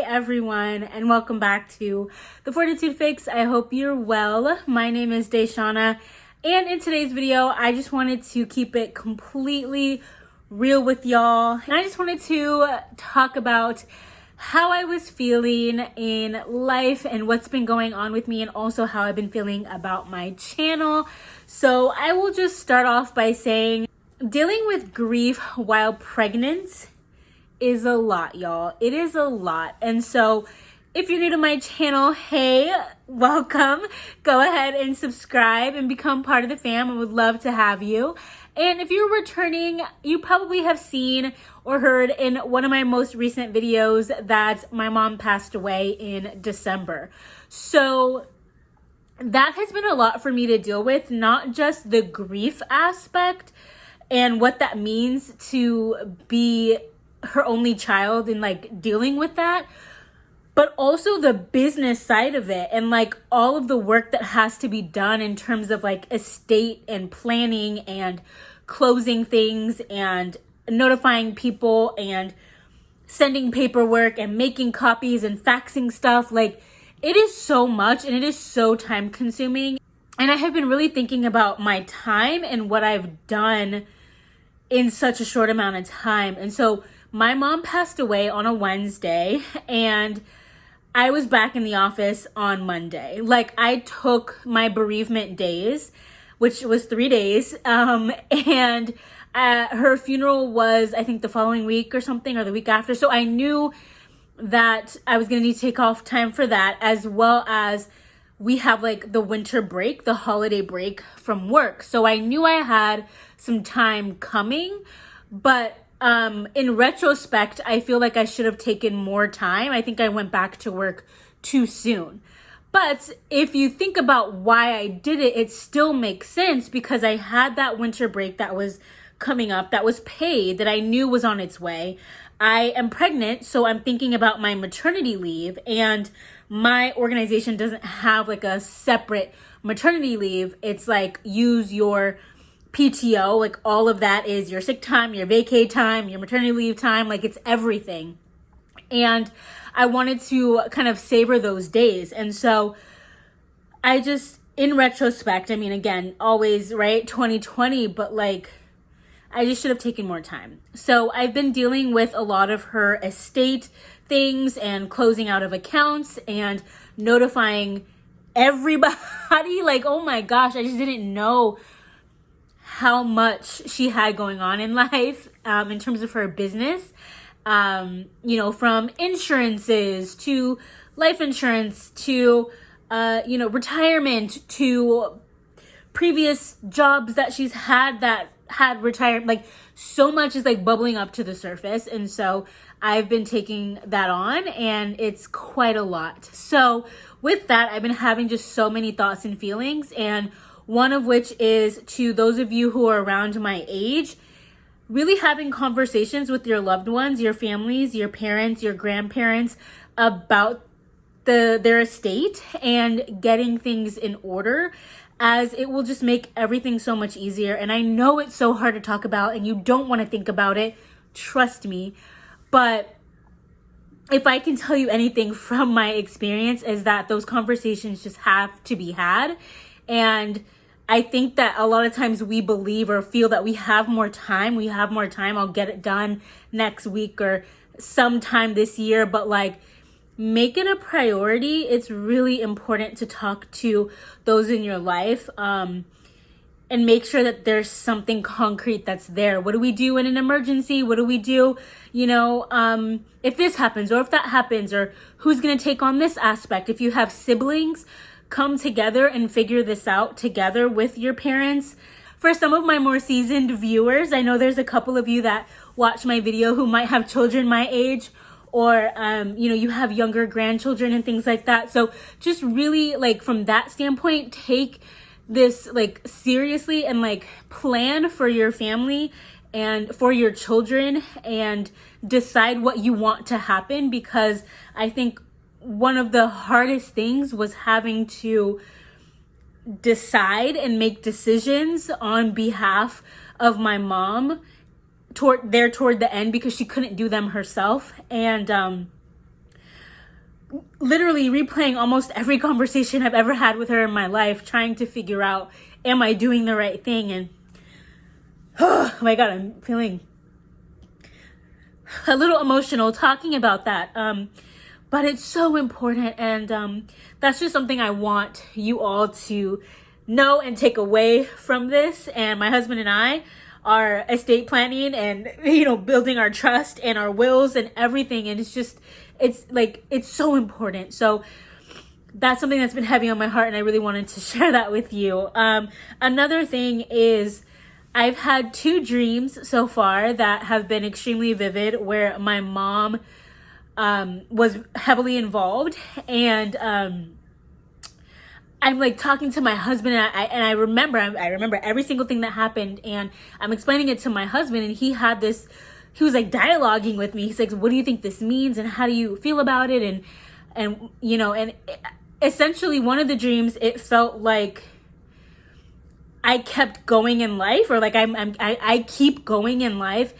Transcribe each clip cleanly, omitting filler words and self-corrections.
everyone, and welcome back to the Fortitude Fix. I hope you're well. My name is DaShanna, and in today's video, I just wanted to keep it completely real with y'all. And I just wanted to talk about how I was feeling in life and what's been going on with me, and also how I've been feeling about my channel. So I will just start off by saying dealing with grief while pregnant is a lot, y'all. It is a lot. And so if you're new to my channel, hey, welcome. Go ahead and subscribe and become part of the fam. I would love to have you. And if you're returning, you probably have seen or heard in one of my most recent videos that my mom passed away in December. So that has been a lot for me to deal with, not just the grief aspect and what that means to be her only child and like dealing with that, but also the business side of it and like all of the work that has to be done in terms of like estate and planning and closing things and notifying people and sending paperwork and making copies and faxing stuff. Like, it is so much and it is so time consuming. And I have been really thinking about my time and what I've done in such a short amount of time. And so my mom passed away on a Wednesday, and I was back in the office on Monday. Like, I took my bereavement days, which was 3 days, and her funeral was, I think, the following week or something, or the week after. So I knew that I was going to need to take off time for that, as well as we have like the winter break, the holiday break from work. So I knew I had some time coming, but in retrospect, I feel like I should have taken more time. I think I went back to work too soon. But if you think about why I did it, it still makes sense, because I had that winter break that was coming up, that was paid, that I knew was on its way. I am pregnant, so I'm thinking about my maternity leave, and my organization doesn't have like a separate maternity leave. It's like, use your PTO, like all of that is your sick time, your vacay time, your maternity leave time, like it's everything. And I wanted to kind of savor those days. And so I just, in retrospect, I mean, again, always, right, 2020, but like, I just should have taken more time. So I've been dealing with a lot of her estate things and closing out of accounts and notifying everybody. Like, oh my gosh, I just didn't know how much she had going on in life in terms of her business, from insurances to life insurance to, retirement to previous jobs that she's had that had retired. Like, so much is like bubbling up to the surface. And so I've been taking that on, and it's quite a lot. So with that, I've been having just so many thoughts and feelings, and one of which is, to those of you who are around my age, really having conversations with your loved ones, your families, your parents, your grandparents about their estate and getting things in order, as it will just make everything so much easier. And I know it's so hard to talk about and you don't want to think about it, trust me, but if I can tell you anything from my experience, is that those conversations just have to be had. And I think that a lot of times we believe or feel that we have more time. I'll get it done next week or sometime this year. But like, make it a priority. It's really important to talk to those in your life and make sure that there's something concrete that's there. What do we do in an emergency? What do we do, if this happens or if that happens, or who's going to take on this aspect? If you have siblings, come together and figure this out together with your parents. For some of my more seasoned viewers, I know there's a couple of you that watch my video who might have children my age, or you have younger grandchildren and things like that. So just really, like, from that standpoint, take this like seriously and like plan for your family and for your children and decide what you want to happen, because I think one of the hardest things was having to decide and make decisions on behalf of my mom toward the end, because she couldn't do them herself. And literally replaying almost every conversation I've ever had with her in my life, trying to figure out, am I doing the right thing? And oh my God, I'm feeling a little emotional talking about that. But it's so important. And that's just something I want you all to know and take away from this. And my husband and I are estate planning and, building our trust and our wills and everything. And it's so important. So that's something that's been heavy on my heart, and I really wanted to share that with you. Another thing is, I've had 2 dreams so far that have been extremely vivid, where my mom was heavily involved, and I'm like talking to my husband, and I remember every single thing that happened, and I'm explaining it to my husband, and he was like dialoguing with me. He's like, what do you think this means, and how do you feel about it? And essentially one of the dreams, it felt like I kept going in life, or like I keep going in life,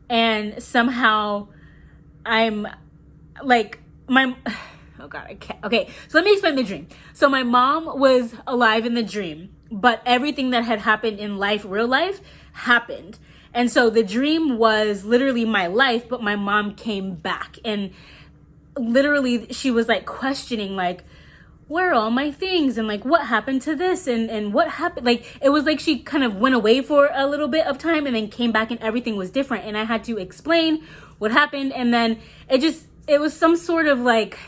and somehow I'm like oh God, I can't. Okay, so let me explain the dream. So my mom was alive in the dream, but everything that had happened in life, real life, happened. And so the dream was literally my life, but my mom came back, and literally she was like questioning, like, where are all my things? And like, what happened to this? And what happened? Like, it was like she kind of went away for a little bit of time and then came back, and everything was different. And I had to explain what happened. And then it was some sort of like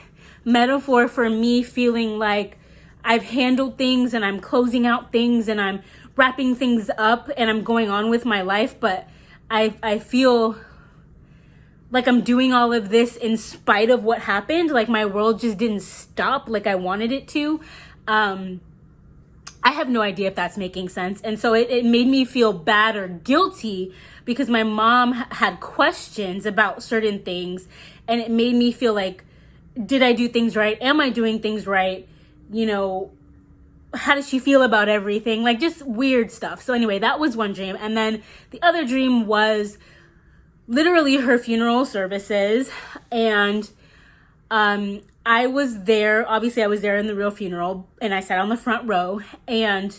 metaphor for me feeling like I've handled things, and I'm closing out things, and I'm wrapping things up, and I'm going on with my life. But I feel like I'm doing all of this in spite of what happened. Like, my world just didn't stop like I wanted it to. I have no idea if that's making sense. And so it made me feel bad or guilty, because my mom had questions about certain things, and it made me feel like, did I do things right? Am I doing things right? How does she feel about everything? Like, just weird stuff. So anyway, that was one dream. And then the other dream was literally her funeral services. And I was there. Obviously, I was there in the real funeral, and I sat on the front row. And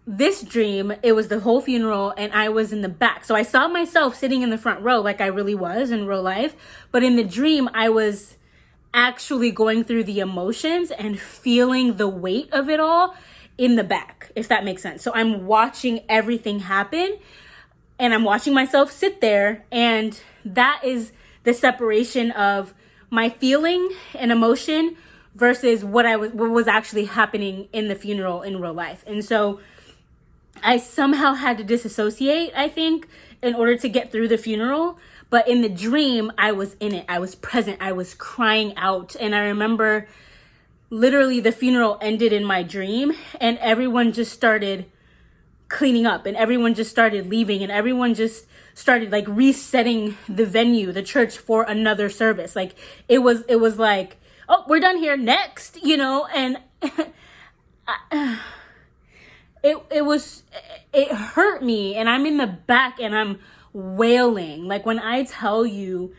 this dream, it was the whole funeral, and I was in the back. So I saw myself sitting in the front row like I really was in real life. But in the dream, I was actually going through the emotions and feeling the weight of it all in the back, if that makes sense. So I'm watching everything happen, and I'm watching myself sit there, and that is the separation of my feeling and emotion versus what was actually happening in the funeral in real life. And so I somehow had to disassociate, I think, in order to get through the funeral. But in the dream, I was in it. I was present. I was crying out. And I remember literally the funeral ended in my dream, and everyone just started cleaning up, and everyone just started leaving, and everyone just started like resetting the venue, the church, for another service. Like, it was like, oh, we're done here, next, and it hurt me, and I'm in the back, and I'm wailing. Like, when I tell you,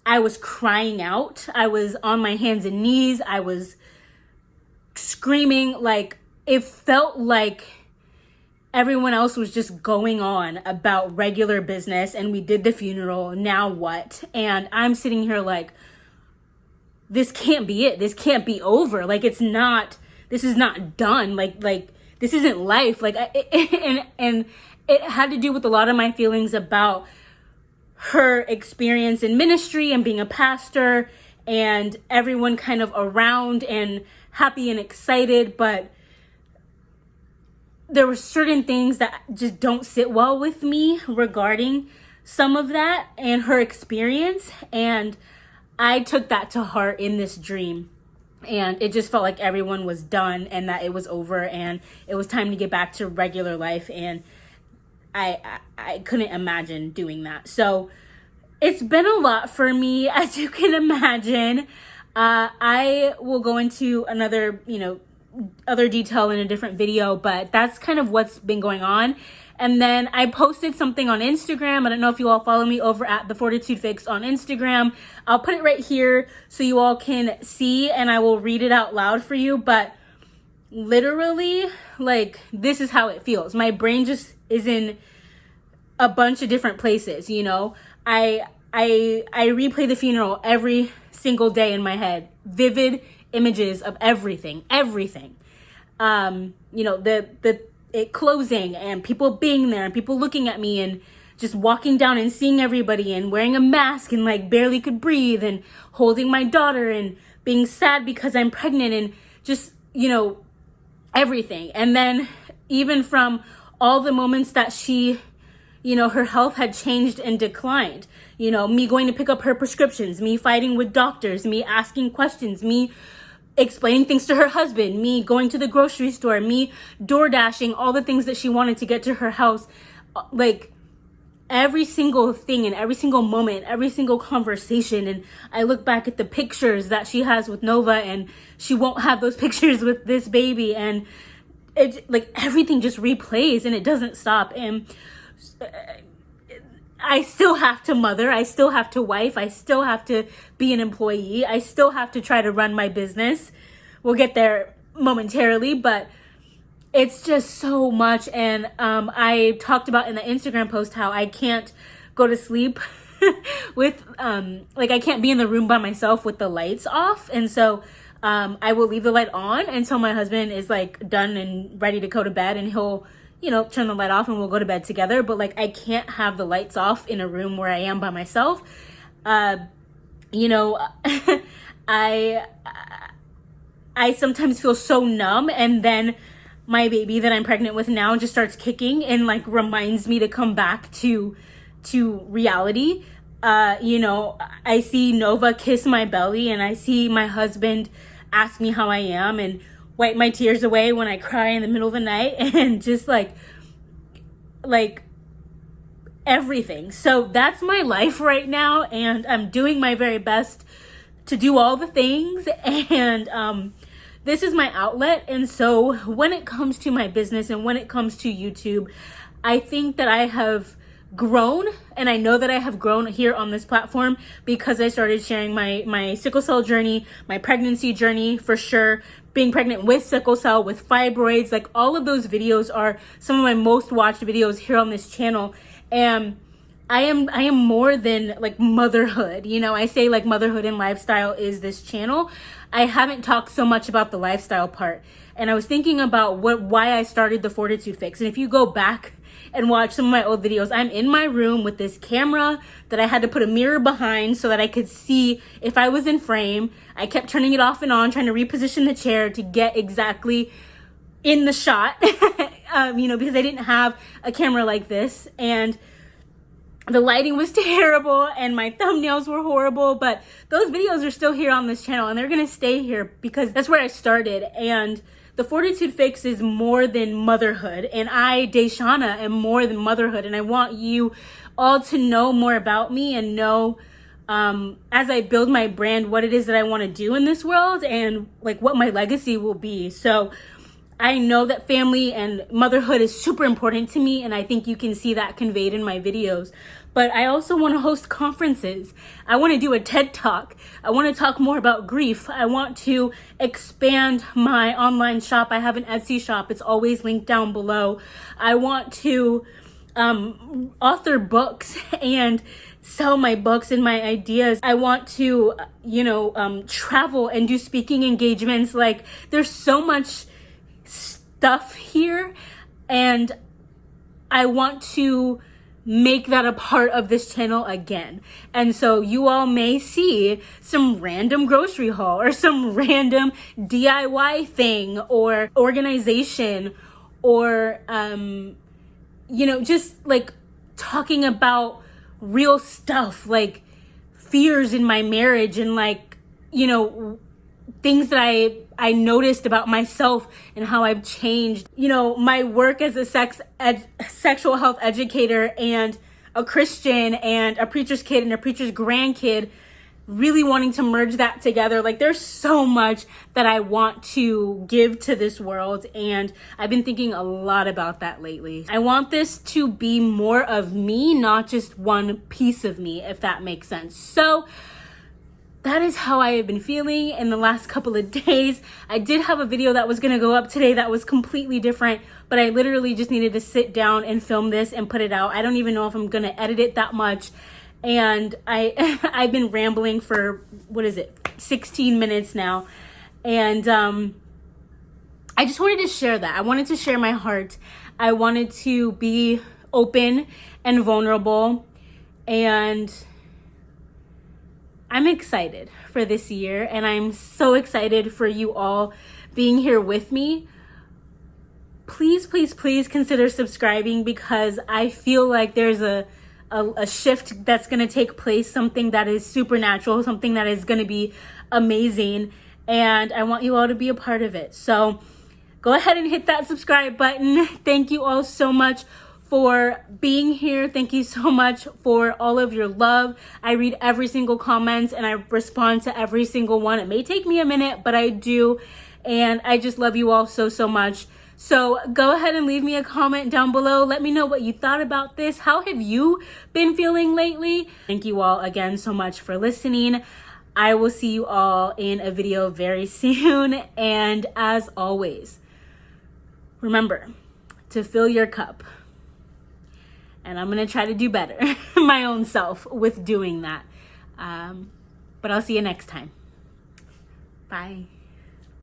I was crying out, I was on my hands and knees, I was screaming. Like, it felt like everyone else was just going on about regular business, and we did the funeral, now what? And I'm sitting here like, this can't be it. This can't be over. Like, this is not done. Like this isn't life. Like, and it had to do with a lot of my feelings about her experience in ministry and being a pastor, and everyone kind of around and happy and excited. But there were certain things that just don't sit well with me regarding some of that and her experience. And I took that to heart in this dream. And it just felt like everyone was done, and that it was over, and it was time to get back to regular life. And I couldn't imagine doing that. So it's been a lot for me, as you can imagine. I will go into another, other detail in a different video, but that's kind of what's been going on. And then I posted something on Instagram. I don't know if you all follow me over at TheFortitudeFix on Instagram. I'll put it right here so you all can see, and I will read it out loud for you. But literally, like, this is how it feels. My brain just is in a bunch of different places, you know. I replay the funeral every single day in my head. Vivid images of everything. You know, it closing and people being there and people looking at me and just walking down and seeing everybody and wearing a mask and like barely could breathe and holding my daughter and being sad because I'm pregnant and just, you know, everything. And then even from all the moments that she, you know, her health had changed and declined, you know, me going to pick up her prescriptions, me fighting with doctors, me asking questions, me explaining things to her husband, me going to the grocery store, me door dashing all the things that she wanted to get to her house. Like every single thing and every single moment, every single conversation. And I look back at the pictures that she has with Nova, and she won't have those pictures with this baby. And it, like, everything just replays and it doesn't stop. And I still have to mother, I still have to wife, I still have to be an employee, I still have to try to run my business. We'll get there momentarily, but it's just so much. And I talked about in the Instagram post how I can't go to sleep with, like, I can't be in the room by myself with the lights off. And so I will leave the light on until my husband is like done and ready to go to bed, and he'll, you know, turn the light off and we'll go to bed together. But like, I can't have the lights off in a room where I am by myself. You know, I sometimes feel so numb, and then my baby that I'm pregnant with now just starts kicking and like reminds me to come back to reality. You know, I see Nova kiss my belly, and I see my husband ask me how I am and wipe my tears away when I cry in the middle of the night, and just like everything. So that's my life right now, and I'm doing my very best to do all the things, and this is my outlet. And so when it comes to my business and when it comes to YouTube, I think that I have grown, and I know that I have grown here on this platform because I started sharing my sickle cell journey, my pregnancy journey, for sure, being pregnant with sickle cell, with fibroids. Like, all of those videos are some of my most watched videos here on this channel. And I am more than like motherhood. You know, I say like motherhood and lifestyle is this channel. I haven't talked so much about the lifestyle part. And I was thinking about why I started the Fortitude Fix. And if you go back and watch some of my old videos, I'm in my room with this camera that I had to put a mirror behind so that I could see if I was in frame. I kept turning it off and on, trying to reposition the chair to get exactly in the shot, you know, because I didn't have a camera like this, and the lighting was terrible and my thumbnails were horrible. But those videos are still here on this channel, and they're gonna stay here because that's where I started. And the Fortitude Fix is more than motherhood, and I, DaShanna, am more than motherhood. And I want you all to know more about me and know, as I build my brand, what it is that I want to do in this world and like what my legacy will be. So I know that family and motherhood is super important to me, and I think you can see that conveyed in my videos. But I also want to host conferences. I want to do a TED Talk. I want to talk more about grief. I want to expand my online shop. I have an Etsy shop. It's always linked down below. I want to author books and sell my books and my ideas. I want to, you know, travel and do speaking engagements. Like, there's so much stuff here, and I want to make that a part of this channel again. And so you all may see some random grocery haul or some random DIY thing or organization, or you know, just like talking about real stuff, like fears in my marriage, and like, you know, things that I noticed about myself and how I've changed. You know, my work as a sexual health educator and a Christian and a preacher's kid and a preacher's grandkid, really wanting to merge that together. Like, there's so much that I want to give to this world, and I've been thinking a lot about that lately. I want this to be more of me, not just one piece of me, if that makes sense. So that is how I have been feeling in the last couple of days. I did have a video that was gonna go up today that was completely different, but I literally just needed to sit down and film this and put it out. I don't even know if I'm gonna edit it that much. And I've been rambling for, 16 minutes now. And I just wanted to share that. I wanted to share my heart. I wanted to be open and vulnerable. And I'm excited for this year. And I'm so excited for you all being here with me. Please, please, please consider subscribing, because I feel like there's a shift that's going to take place, something that is supernatural, something that is going to be amazing, and I want you all to be a part of it. So go ahead and hit that subscribe button. Thank you all so much for being here. Thank you so much for all of your love. I read every single comment and I respond to every single one. It may take me a minute, but I do, and I just love you all so, so much. So go ahead and leave me a comment down below. Let me know what you thought about this. How have you been feeling lately? Thank you all again so much for listening. I will see you all in a video very soon. And as always, remember to fill your cup. And I'm going to try to do better my own self with doing that. But I'll see you next time. Bye.